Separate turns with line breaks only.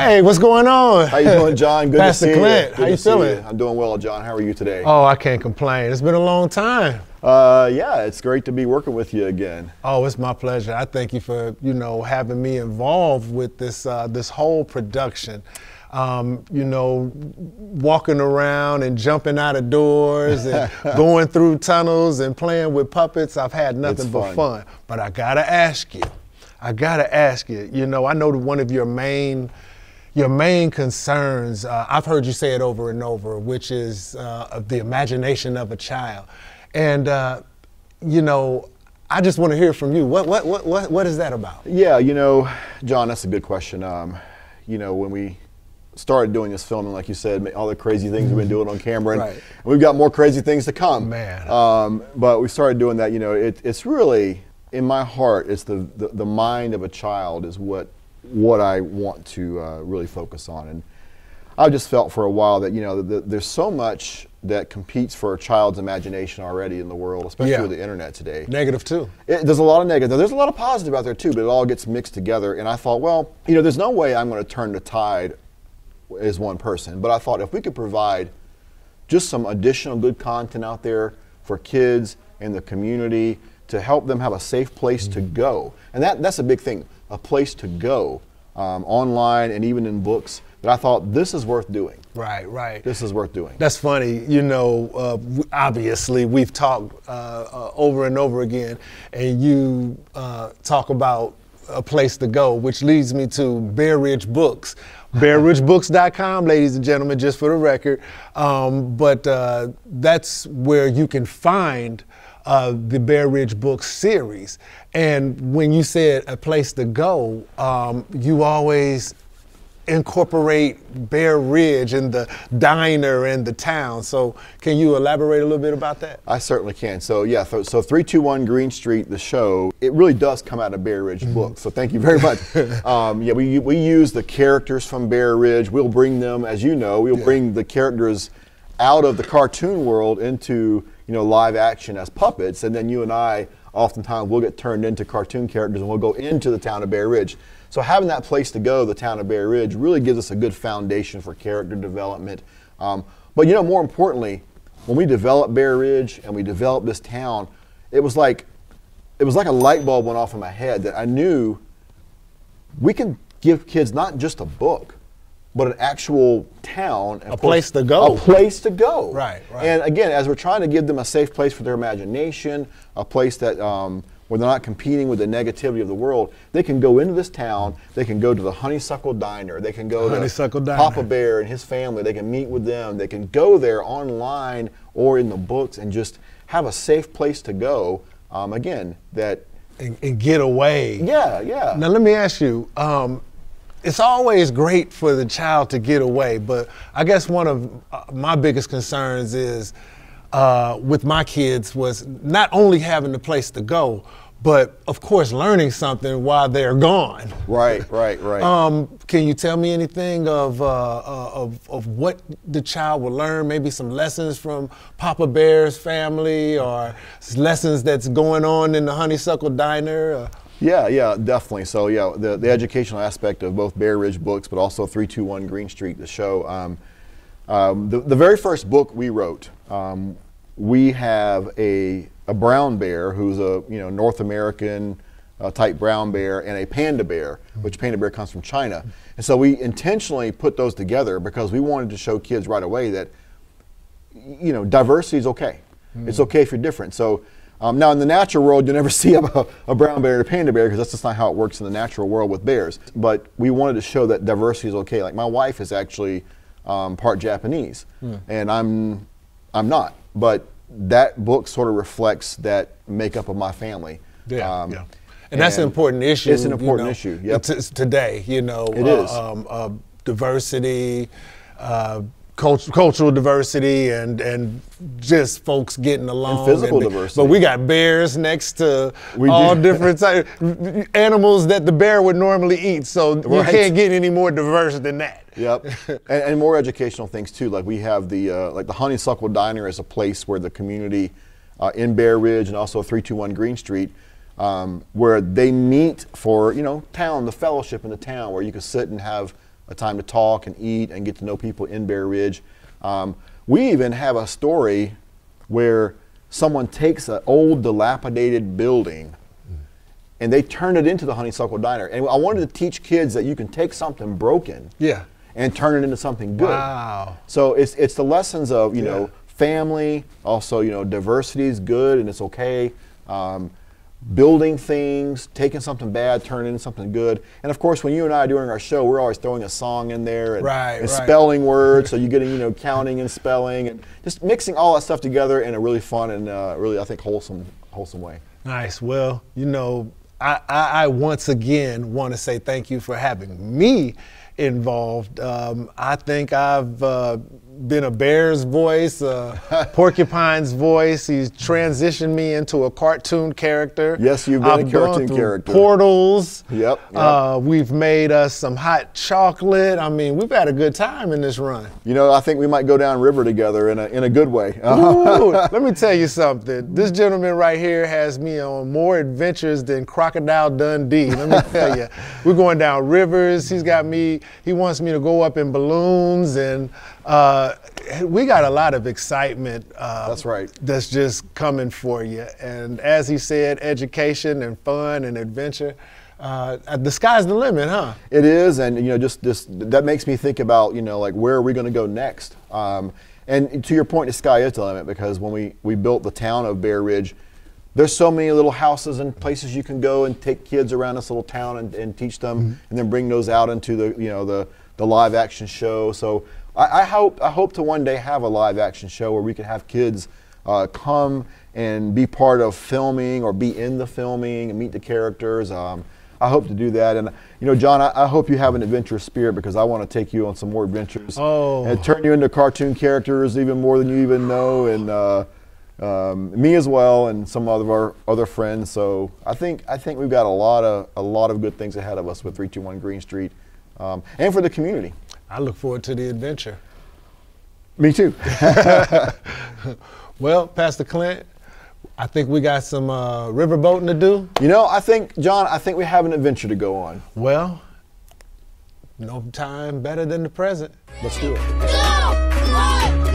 Hey, what's going on?
How you doing, John? Good
Pastor
to see
Clint,
you.
how you feeling?
I'm doing well, John. How are you today?
Oh, I can't complain. It's been a long time.
Yeah, it's great to be working with you again.
Oh, it's my pleasure. I thank you for, having me involved with this this whole production. Walking around and jumping out of doors and going through tunnels and playing with puppets. I've had nothing but fun. But I gotta ask you. I know that one of your main concerns, I've heard you say it over and over, which is the imagination of a child. And, I just want to hear from you. What is that about?
Yeah, John, that's a good question. When we started doing this filming, like you said, all the crazy things we've been doing on camera, and we've got more crazy things to come.
Man.
But we started doing that, it's really, in my heart, it's the mind of a child is what I want to really focus on. And I've just felt for a while that, there's so much that competes for a child's imagination already in the world, especially with the internet today.
Negative too.
There's a lot of negative. There's a lot of positive out there too, but it all gets mixed together. And I thought, well, there's no way I'm going to turn the tide as one person. But I thought if we could provide just some additional good content out there for kids and the community to help them have a safe place to go. And that's a big thing, a place to go online and even in books. But I thought this is worth doing.
Right.
This is worth doing.
That's funny. Obviously we've talked over and over again, and you talk about a place to go, which leads me to Bear Ridge Books. BearRidgeBooks.com, ladies and gentlemen, just for the record. But that's where you can find the Bear Ridge Books series. And when you said a place to go, you always incorporate Bear Ridge and the diner and the town. So can you elaborate a little bit about that?
I certainly can. So yeah, so 321 Green Street, the show, it really does come out of Bear Ridge Books. So thank you very much. We use the characters from Bear Ridge. We'll bring them, as you know, we'll bring the characters out of the cartoon world into live action as puppets, and then you and I oftentimes will get turned into cartoon characters and we'll go into the town of Bear Ridge. So having that place to go, the town of Bear Ridge, really gives us a good foundation for character development. But more importantly, when we developed Bear Ridge and we developed this town, it was like a light bulb went off in my head that I knew we can give kids not just a book, but an actual town.
A place to go.
A place to go.
Right.
And again, as we're trying to give them a safe place for their imagination, a place that where they're not competing with the negativity of the world, they can go into this town, they can go to the Honeysuckle Diner, they can go to Papa Bear and his family, they can meet with them, they can go there online or in the books and just have a safe place to go, again, that...
And get away.
Yeah.
Now let me ask you, it's always great for the child to get away, but I guess one of my biggest concerns is with my kids was not only having the place to go, but of course learning something while they're gone.
Right.
Can you tell me anything of what the child will learn? Maybe some lessons from Papa Bear's family, or lessons that's going on in the Honeysuckle Diner?
Yeah, definitely. So yeah, the educational aspect of both Bear Ridge Books, but also 321 Green Street, the show. The very first book we wrote, we have a brown bear who's a North American type brown bear, and a panda bear, which panda bear comes from China. And so we intentionally put those together because we wanted to show kids right away that diversity is okay. It's okay if you're different. So now in the natural world, you'll never see a brown bear and a panda bear because that's just not how it works in the natural world with bears. But we wanted to show that diversity is okay. Like my wife is actually part Japanese, and I'm not. But that book sort of reflects that makeup of my family.
Yeah. And that's an important issue.
It's an important issue. Yep.
Today,
it is.
Diversity, cultural diversity, and just folks getting along.
And physical diversity.
But we got bears next to all different types animals that the bear would normally eat. So you can't get any more diverse than that.
Yep, and more educational things too. Like we have the Honeysuckle Diner as a place where the community in Bear Ridge and also 321 Green Street, where they meet for town, the fellowship in the town, where you can sit and have a time to talk and eat and get to know people in Bear Ridge. We even have a story where someone takes an old dilapidated building and they turn it into the Honeysuckle Diner. And I wanted to teach kids that you can take something broken and turn it into something good.
Wow.
So it's the lessons of, you know, family, also, you know, diversity is good and it's okay. Building things, taking something bad, turning it into something good. And of course, when you and I are doing our show, we're always throwing a song in there and spelling words, so you're getting, you know, counting and spelling and just mixing all that stuff together in a really fun and really, I think, wholesome way.
Nice. Well, you know, I once again want to say thank you for having me involved. I think I've been a bear's voice, Porcupine's voice. He's transitioned me into a cartoon character.
Yes, you've been a cartoon character.
Portals.
Yep.
We've made us some hot chocolate. I mean, we've had a good time in this run.
You know, I think we might go down river together in a good way.
Ooh, let me tell you something. This gentleman right here has me on more adventures than Crocodile Dundee. Let me tell you. We're going down rivers. He's got me. He wants me to go up in balloons, and we got a lot of excitement.
That's right. That's
just coming for you. And as he said, education and fun and adventure. The sky's the limit, huh?
It is, and you know, just that makes me think about, you know, like, where are we going to go next? And to your point, the sky is the limit, because when we built the town of Bear Ridge, there's so many little houses and places you can go and take kids around this little town and teach them, and then bring those out into the, you know, the live action show. So I hope to one day have a live action show where we can have kids come and be part of filming or be in the filming and meet the characters. I hope to do that. And you know, John, I hope you have an adventurous spirit, because I want to take you on some more adventures and turn you into cartoon characters even more than you even know, and me as well, and some of our other friends. So I think we've got a lot of good things ahead of us with 321 Green Street, and for the community.
I look forward to the adventure.
Me too.
Well, Pastor Clint, I think we got some riverboating to do.
You know, John, I think we have an adventure to go on.
Well, no time better than the present.
Let's do it.
Go!